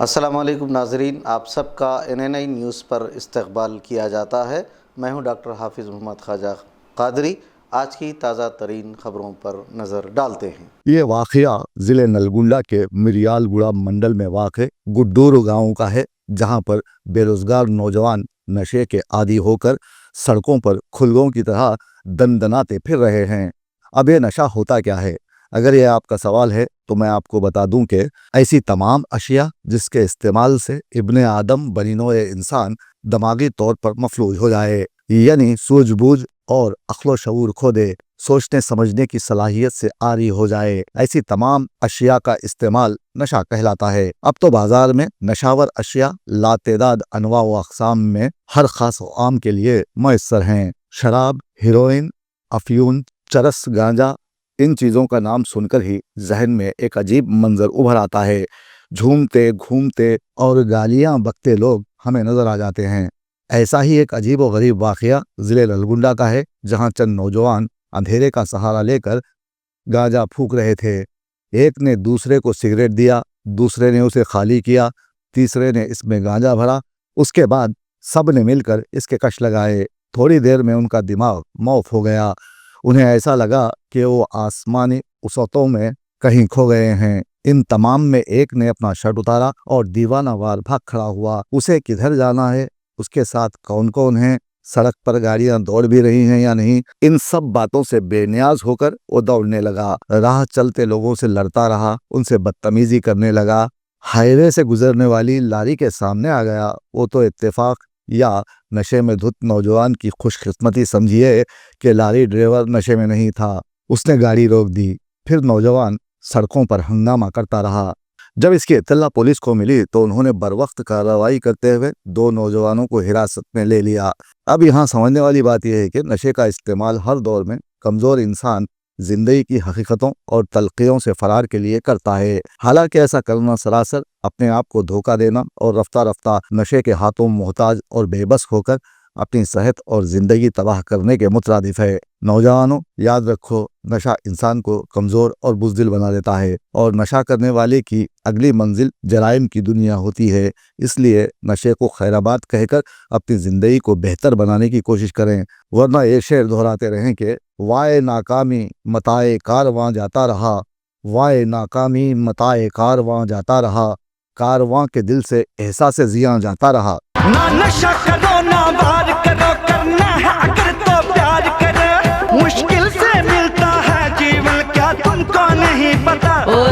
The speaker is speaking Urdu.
السلام علیکم ناظرین، آپ سب کا NNI نیوز پر استقبال کیا جاتا ہے۔ میں ہوں ڈاکٹر حافظ محمد خواجہ قادری۔ آج کی تازہ ترین خبروں پر نظر ڈالتے ہیں۔ یہ واقعہ ضلع نلگنڈا کے مریال گڑا منڈل میں واقع گڈور گاؤں کا ہے، جہاں پر بے روزگار نوجوان نشے کے عادی ہو کر سڑکوں پر کھلگوں کی طرح دندناتے پھر رہے ہیں۔ اب یہ نشہ ہوتا کیا ہے؟ اگر یہ آپ کا سوال ہے تو میں آپ کو بتا دوں کہ ایسی تمام اشیاء جس کے استعمال سے ابن آدم بنی نوع انسان دماغی طور پر مفلوج ہو جائے، یعنی سوجھ بوجھ اور عقل و شعور کھو دے، سوچنے سمجھنے کی صلاحیت سے عاری ہو جائے، ایسی تمام اشیاء کا استعمال نشہ کہلاتا ہے۔ اب تو بازار میں نشاور اشیاء لاتعداد انواع و اقسام میں ہر خاص و عام کے لیے میسر ہیں۔ شراب، ہیروئن، افیون، چرس، گانجا، ان چیزوں کا نام سن کر ہی ذہن میں ایک عجیب منظر ابھر آتا ہے۔ جھومتے گھومتے اور گالیاں بکتے لوگ ہمیں نظر آ جاتے ہیں۔ ایسا ہی ایک عجیب و غریب واقعہ ضلع نلگنڈا کا ہے، جہاں چند نوجوان اندھیرے کا سہارا لے کر گانجا پھونک رہے تھے۔ ایک نے دوسرے کو سگریٹ دیا، دوسرے نے اسے خالی کیا، تیسرے نے اس میں گانجا بھرا، اس کے بعد سب نے مل کر اس کے کش لگائے۔ تھوڑی دیر میں ان کا دماغ معاف ہو گیا۔ انہیں ایسا لگا کہ وہ آسمانی وسعتوں میں کہیں کھو گئے ہیں۔ ان تمام میں ایک نے اپنا شرٹ اتارا اور دیوانہ وار بھاگ کھڑا ہوا۔ اسے کدھر جانا ہے، اس کے ساتھ کون کون ہیں، سڑک پر گاڑیاں دوڑ بھی رہی ہیں یا نہیں، ان سب باتوں سے بے نیاز ہو کر وہ دوڑنے لگا۔ راہ چلتے لوگوں سے لڑتا رہا، ان سے بدتمیزی کرنے لگا۔ ہائی وے سے گزرنے والی لاری کے سامنے آ گیا۔ وہ تو اتفاق یا نشے میں دھت نوجوان کی خوش قسمتی سمجھیے کہ لاری ڈرائیور نشے میں نہیں تھا۔ اس نے گاڑی روک دی۔ پھر نوجوان سڑکوں پر ہنگامہ کرتا رہا۔ جب اس کی اطلاع پولیس کو ملی تو انہوں نے بروقت کارروائی کرتے ہوئے دو نوجوانوں کو حراست میں لے لیا۔ اب یہاں سمجھنے والی بات یہ ہے کہ نشے کا استعمال ہر دور میں کمزور انسان زندگی کی حقیقتوں اور تلخیوں سے فرار کے لیے کرتا ہے۔ حالانکہ ایسا کرنا سراسر اپنے آپ کو دھوکہ دینا اور رفتہ رفتہ نشے کے ہاتھوں محتاج اور بے بس ہو کر اپنی صحت اور زندگی تباہ کرنے کے مترادف ہے۔ نوجوانوں، یاد رکھو، نشہ انسان کو کمزور اور بزدل بنا دیتا ہے، اور نشہ کرنے والے کی اگلی منزل جرائم کی دنیا ہوتی ہے۔ اس لیے نشے کو خیرآباد کہہ کر اپنی زندگی کو بہتر بنانے کی کوشش کریں، ورنہ ایک شعر دہراتے رہیں کہ وائے ناکامی متائے کارواں جاتا رہا، وائے ناکامی متائے کارواں جاتا رہا، کارواں کے دل سے احساس زیاں جاتا رہا۔ نہ نشہ کرو نہ وار کرو، کرنا ہے اگر تو پیار کرو، مشکل